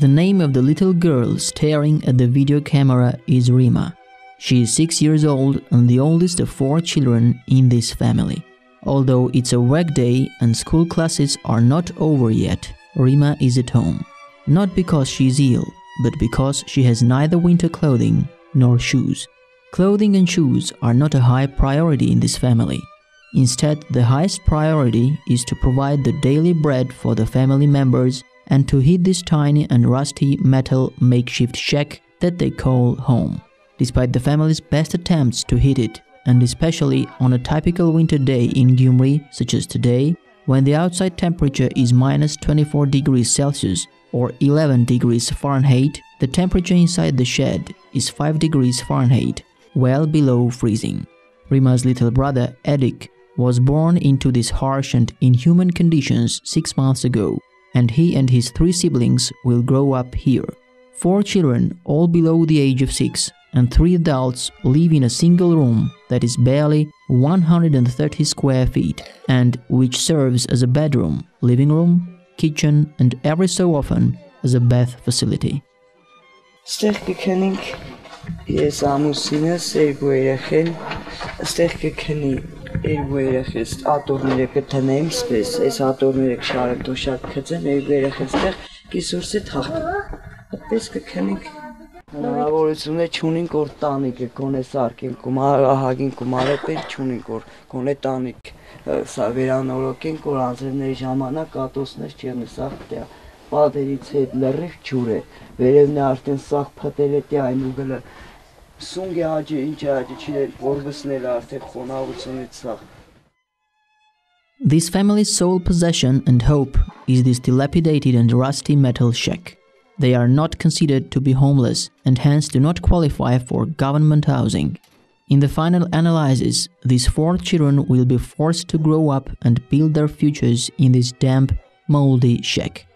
The name of the little girl staring at the video camera is Rima. She is 6 years old and the oldest of 4 children in this family. Although it's a work day and school classes are not over yet, Rima is at home. Not because she is ill, but because she has neither winter clothing nor shoes. Clothing and shoes are not a high priority in this family. Instead, the highest priority is to provide the daily bread for the family members and to heat this tiny and rusty metal makeshift shack that they call home. Despite the family's best attempts to heat it, and especially on a typical winter day in Gyumri, such as today, when the outside temperature is minus 24 degrees Celsius or 11 degrees Fahrenheit, the temperature inside the shed is 5 degrees Fahrenheit, well below freezing. Rima's little brother, Edik, was born into these harsh and inhuman conditions 6 months ago, and he and his 3 siblings will grow up here. 4 children, all below the age of 6, and 3 adults live in a single room that is barely 130 square feet and which serves as a bedroom, living room, kitchen, and every so often as a bath facility. Ես ամուսինս երկու երեխեն այստեղ կքնի երկու երեխես ատորները կթնեմ սպես այս ատորները կշարեմ դոշակ քծեմ երկու երեխես այստեղ կիսուրսի թախտ այդպես կքնենք հնարավորություն է չունենք որ տանիքը կոնե սարքենք գումար ահագին գումարը պետք չունենք որ կոնե տանիք սա վերանորոգենք որ անձրևների ժամանակ ատոսներ չեղնի սա դե Պատերից հետ լրիվ ջուր է, վերևն է արդեն սաղ փտել է տի այն ուգլը, սունգ է հաջի, ինչ է հաջի, չի որվսնել արդեն խոնավությունից սաղ։ This family's sole possession and hope is this dilapidated and rusty metal shack. They are not considered to be homeless and hence do not qualify for government housing. In the final analysis, these 4 children will be forced to grow up and build their futures in this damp, moldy shack.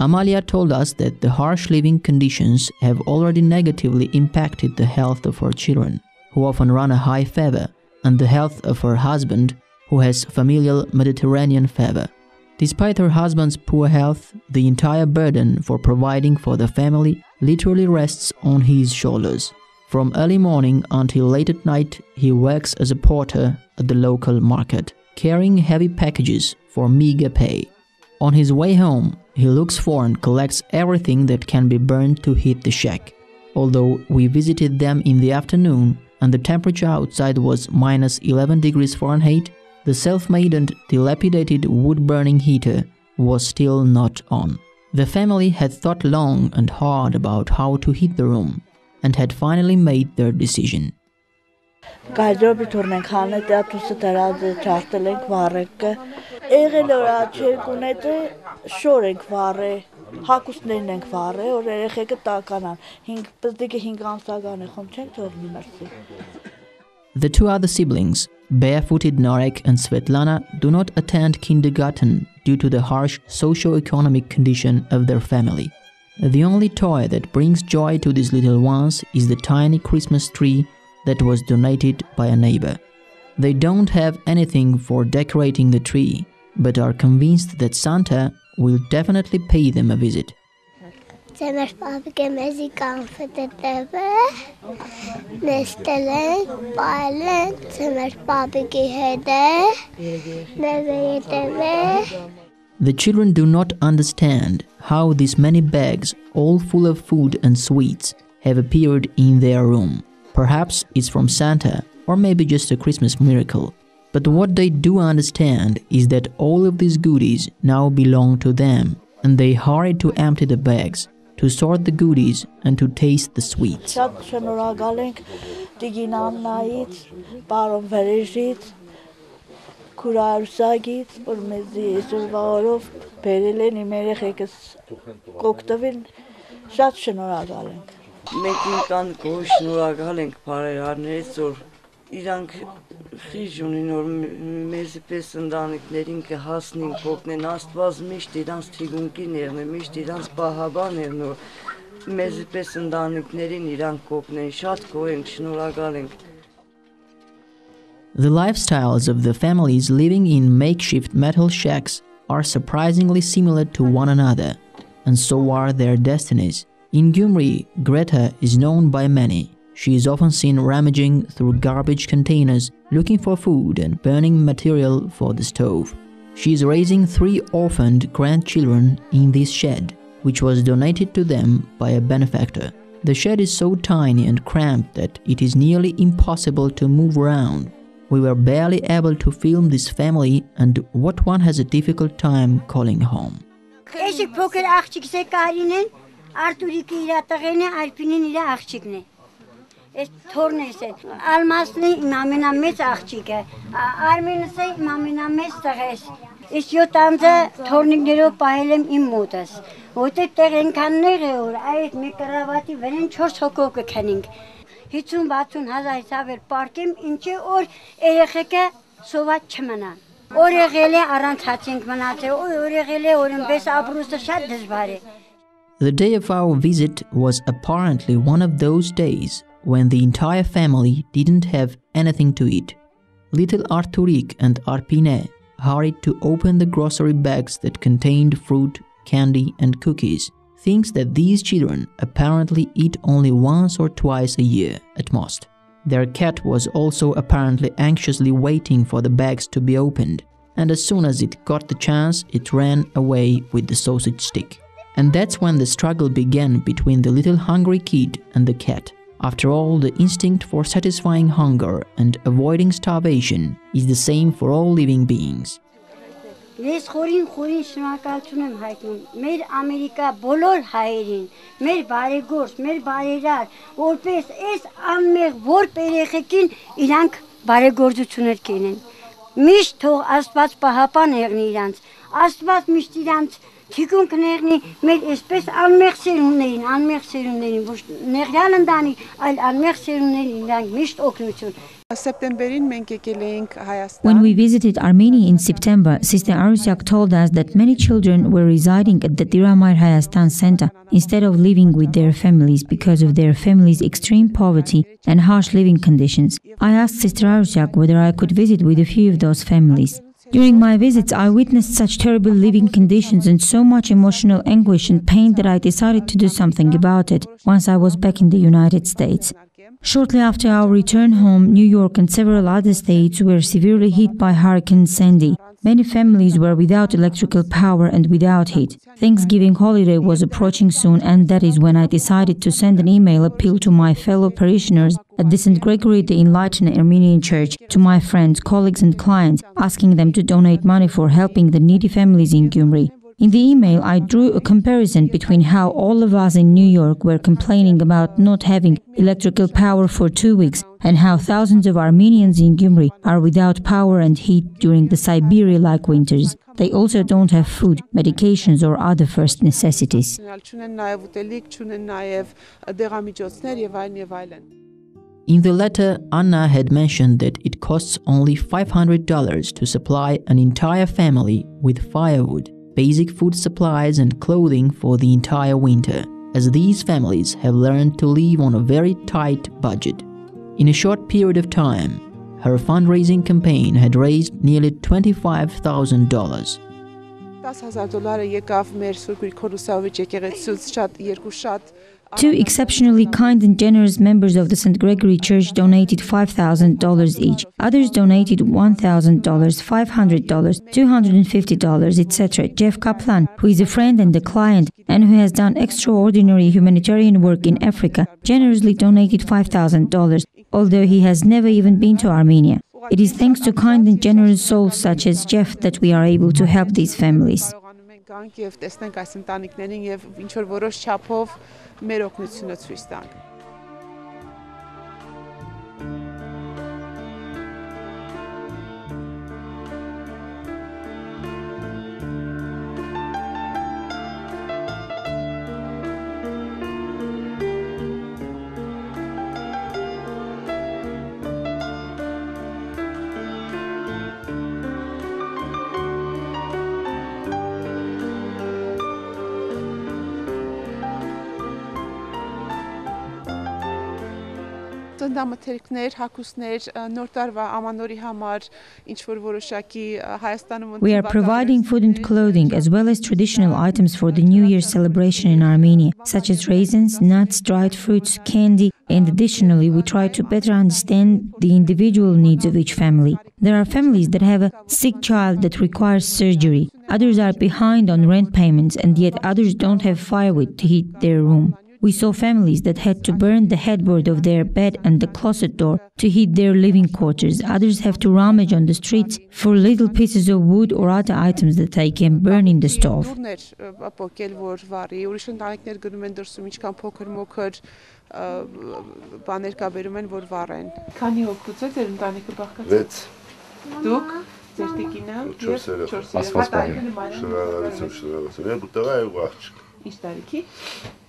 Amalia told us that the harsh living conditions have already negatively impacted the health of her children, who often run a high fever, and the health of her husband, who has familial Mediterranean fever. Despite her husband's poor health, the entire burden for providing for the family literally rests on his shoulders. From early morning until late at night, he works as a porter at the local market, carrying heavy packages for meager pay. On his way home, he looks for and collects everything that can be burned to heat the shack. Although we visited them in the afternoon and the temperature outside was minus 11 degrees Fahrenheit, the self-made and dilapidated wood-burning heater was still not on. The family had thought long and hard about how to heat the room and had finally made their decision. The 2 other siblings, barefooted Narek and Svetlana, do not attend kindergarten due to the harsh socio-economic condition of their family. The only toy that brings joy to these little ones is the tiny Christmas tree that was donated by a neighbor. They don't have anything for decorating the tree, but are convinced that Santa will definitely pay them a visit. The children do not understand how these many bags, all full of food and sweets, have appeared in their room. Perhaps it's from Santa, or maybe just a Christmas miracle. But what they do understand is that all of these goodies now belong to them, and they hurry to empty the bags, to sort the goodies, and to taste the sweets. Մենք ինքան գոհ շնորհակալ ենք բարերարներից, որ իրանք խիժ ունին, որ մեզ պես ընտանիքներին կհասնին, կօգնեն, Աստված միշտ իրանց թիկունքին եղնի, միշտ իրանց պահաբան եղնի, որ մեզ պես ընտանիքներին իրանք կօգնեն, շատ գոհ ենք, շնորհակալ ենք։ The lifestyles of the families living in makeshift metal shacks are surprisingly similar to one another. and so are their destinies. In Gyumri, Greta is known by many. She is often seen rummaging through garbage containers, looking for food and burning material for the stove. She is raising 3 orphaned grandchildren in this shed, which was donated to them by a benefactor. The shed is so tiny and cramped that it is nearly impossible to move around. We were barely able to film this family and what one has a difficult time calling home. Ես թորն ես է, Ալմասնի իմ ամենամեծ աղջիկը, Արմենսը իմ ամենամեծ տղես, ես 7 ամսը թորնիկներով պահել եմ իմ մոտս, որտեղ տեղ ենքան նեղ է որ, այդ մի կրավատի վրեն 4 հոգով կքնինք, 50-60 հազար հիսավ էր պարկեմ, ինչի որ երեխեքը սոված չմնան, որ եղել է առանց հաց ենք մնացել, որ եղել է որ պես ապրուստը շատ դժվար է. The day of our visit was apparently one of those days when the entire family didn't have anything to eat. Little Arturik and Arpine hurried to open the grocery bags that contained fruit, candy and cookies, things that these children apparently eat only once or twice a year at most. Their cat was also apparently anxiously waiting for the bags to be opened, and as soon as it got the chance, it ran away with the sausage stick. And that's when the struggle began between the little hungry kid and the cat. After all, the instinct for satisfying hunger and avoiding starvation is the same for all living beings. Ես խորին շնորհակալություն եմ հայտնում մեր Ամերիկա բոլոր հայերին, մեր բարեգործ, մեր բարերար, որպես այս անմեղ որբ երեխեքին իրանք բարեգործություններ կենեն։ Միշտ թող Աստված պահապան եղնի իրանց, Աստված միշտ իրանց թիկունք եղնի մեր այսպես անմեղ սերունդներին, ոչ նեղյալ ընդանի, այլ անմեղ սերունդներին իրանք միշտ օգնություն։ When we visited Armenia in September, Sister Arousiag told us that many children were residing at the Diramar Hayastan Center instead of living with their families because of their families' extreme poverty and harsh living conditions. I asked Sister Arousiag whether I could visit with a few of those families. During my visits, I witnessed such terrible living conditions and so much emotional anguish and pain that I decided to do something about it once I was back in the United States. Shortly after our return home, New York and several other states were severely hit by Hurricane Sandy. Many families were without electrical power and without heat. Thanksgiving holiday was approaching soon, and that is when I decided to send an email appeal to my fellow parishioners at the St. Gregory the Enlightener Armenian Church, to my friends, colleagues and clients, asking them to donate money for helping the needy families in Gyumri. In the email, I drew a comparison between how all of us in New York were complaining about not having electrical power for 2 weeks and how thousands of Armenians in Gyumri are without power and heat during the Siberia-like winters. They also don't have food, medications or other first necessities. In the letter, Anna had mentioned that it costs only $500 to supply an entire family with firewood, basic food supplies and clothing for the entire winter, as these families have learned to live on a very tight budget. In a short period of time, her fundraising campaign had raised nearly $25,000. Two exceptionally kind and generous members of the St. Gregory Church donated $5,000 each. Others donated $1,000, $500, $250, etc. Jeff Kaplan, who is a friend and a client and who has done extraordinary humanitarian work in Africa, generously donated $5,000, although he has never even been to Armenia. It is thanks to kind and generous souls such as Jeff that we are able to help these families. մեր օգնությունը ցույց տանք։ ծննդամթերքներ, հագուստներ, նոր տարվա ամանորի համար ինչ որ որոշակի Հայաստանում We are providing food and clothing as well as traditional items for the New Year celebration in Armenia, such as raisins, nuts, dried fruits, candy, and additionally we try to better understand the individual needs of each family. There are families that have a sick child that requires surgery. Others are behind on rent payments and yet others don't have firewood to heat their room. We saw families that had to burn the headboard of their bed and the closet door to heat their living quarters. Others have to rummage on the streets for little pieces of wood or other items that they can burn in the stove.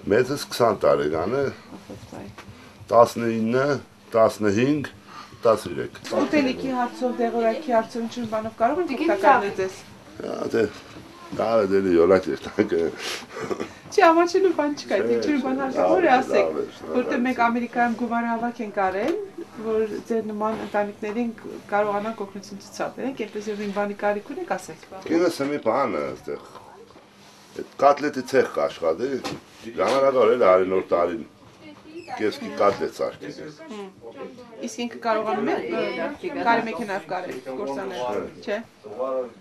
Մեծս 20 տարեկան է, 19, 15, 13։ Ուտելիքի հարցով, դեղորայքի հարցով ինչ բանով կարող ենք օգտակար լինել։ Դե կարա դելի յոլակեր տանք։ Չի ամաչելու բան չկա, ինչ բան հարկավոր է ասեք, որտեղ մենք Ամերիկայում գումարահավաք ենք արել, որ ձեր նման ընտանիքներին կարողանանք օգնություն ցուցաբերենք, այդպես եւ բանի կարիք ունեք ասեք։ Կինս մի բան է այստեղ։ Այդ կատլետի ցեղ կաշխատի, ժամանակավոր էլ արի նոր տարին կեսկի կատլետ սարքի։ Իսկ ինքը կարողանում է կարի մեքենայով կարել, գործանել, չէ։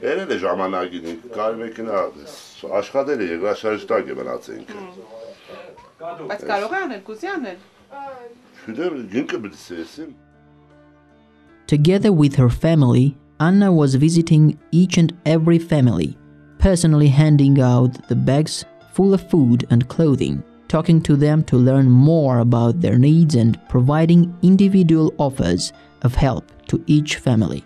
Երել է ժամանակին, կարի մեքենա աշխատել է, երկրաշարժ տակ է մնացել ինքը։ Բայց կարող է անել, կուզի անել։ Չգիտեմ, ինքը պետք է ասեմ։ Together with her family, Anna was visiting each and every family, personally handing out the bags full of food and clothing, talking to them to learn more about their needs and providing individual offers of help to each family.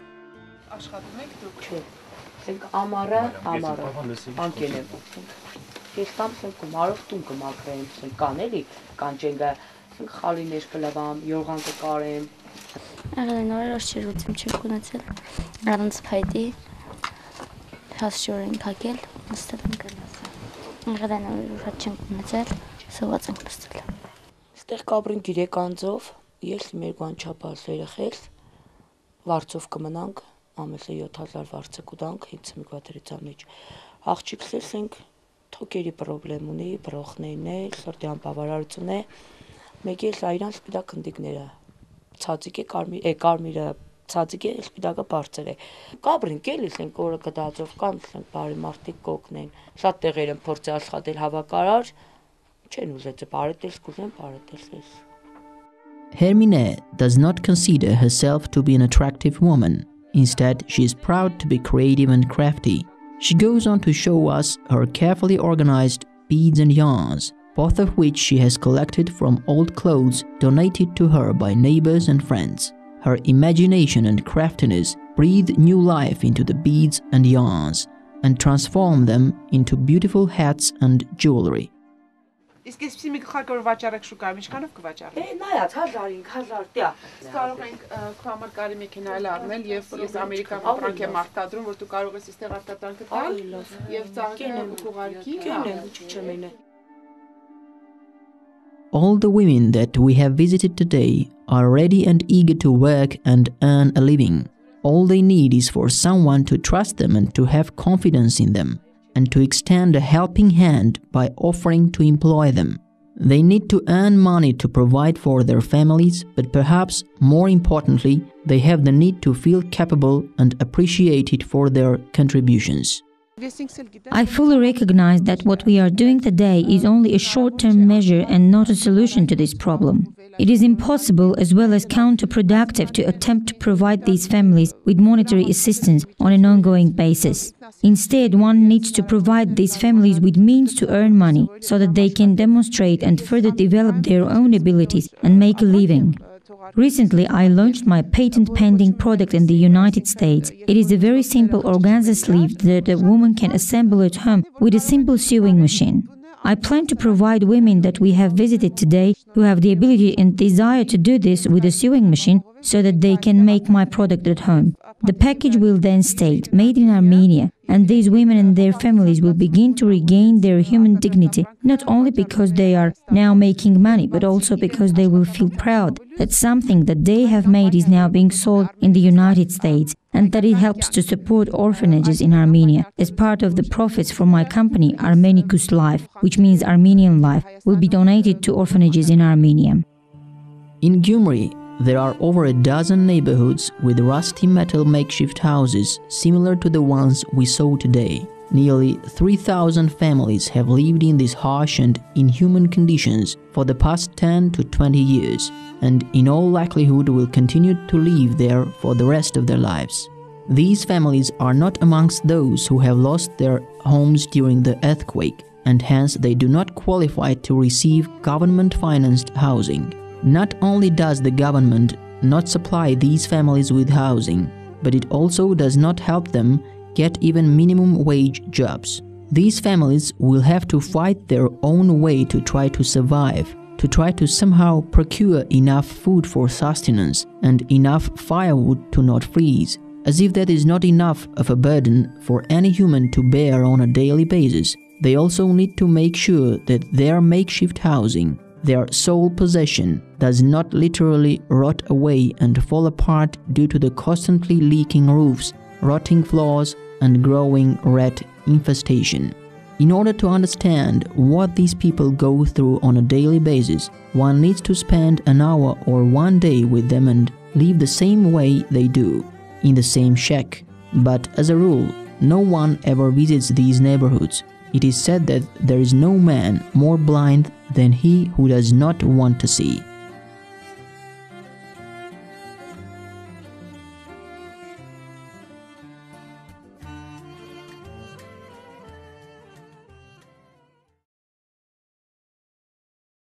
Ստեղ կաբրին 3 անձով, ես մերգան չափած երեխես, վարձով կմնանք, ամեսը 7000 վարձը կուտանք, 5 կվատրիցա մեջ։ Աղջիկս ենք թոքերի պրոբլեմ ունի, բրոխներն է, սրտյան բավարարություն է, մեկ էլ այրան սպիտակ հնդիկները, ցածիկ է կարմիրը, ցածիկ է, սպիտակը բարձր է։ Կաբրին կելիս ենք օրը գդածով կամ ենք բարի մարդիկ կօգնեն։ Շատ տեղեր են փորձի աշխատել հավաքարար, չեն ուզեցել բարետես կուզեն բարետես։ Hermine does not consider herself to be an attractive woman. Instead, she is proud to be creative and crafty. She goes on to show us her carefully organized beads and yarns, both of which she has collected from old clothes donated to her by neighbors and friends. Her imagination and craftiness breathe new life into the beads and yarns and transform them into beautiful hats and jewelry. Իսկ այսպեսի մի գլխարկավոր վաճառեք շուկայում, ինչքանով կվաճառեք։ Նայած 1000-5,000 տիա։ Իսկ կարող ենք քո համար կարի մեքենա էլ առնել եւ ես Ամերիկան ապրանք եմ արտադրում, որ դու կարող ես այստեղ արտադրանքը տալ եւ ծաղիկը ուղարկի։ Կենեմ։ All the women that we have visited today are ready and eager to work and earn a living. All they need is for someone to trust them and to have confidence in them, and to extend a helping hand by offering to employ them. They need to earn money to provide for their families, but perhaps more importantly, they have the need to feel capable and appreciated for their contributions. I fully recognize that what we are doing today is only a short-term measure and not a solution to this problem. It is impossible as well as counterproductive to attempt to provide these families with monetary assistance on an ongoing basis. Instead, one needs to provide these families with means to earn money so that they can demonstrate and further develop their own abilities and make a living. Recently, I launched my patent-pending product in the United States. It is a very simple organza sleeve that a woman can assemble at home with a simple sewing machine. I plan to provide women that we have visited today who have the ability and desire to do this with a sewing machine so that they can make my product at home. The package will then state, made in Armenia, And these women and their families will begin to regain their human dignity, not only because they are now making money, but also because they will feel proud that something that they have made is now being sold in the United States, and that it helps to support orphanages in Armenia. As part of the profits from my company, Armenicus Life, which means Armenian Life, will be donated to orphanages in Armenia. In Gyumri, there are over a dozen neighborhoods with rusty metal makeshift houses similar to the ones we saw today. Nearly 3,000 families have lived in these harsh and inhuman conditions for the past 10 to 20 years, and in all likelihood will continue to live there for the rest of their lives. These families are not amongst those who have lost their homes during the earthquake, and hence they do not qualify to receive government-financed housing. Not only does the government not supply these families with housing, but it also does not help them get even minimum wage jobs. These families will have to fight their own way to try to survive, to try to somehow procure enough food for sustenance and enough firewood to not freeze, as if that is not enough of a burden for any human to bear on a daily basis. They also need to make sure that their makeshift housing, their sole possession, does not literally rot away and fall apart due to the constantly leaking roofs, rotting floors, and growing rat infestation. In order to understand what these people go through on a daily basis, one needs to spend an hour or one day with them and live the same way they do, in the same shack. But as a rule, no one ever visits these neighborhoods. It is said that there is no man more blind than he who does not want to see.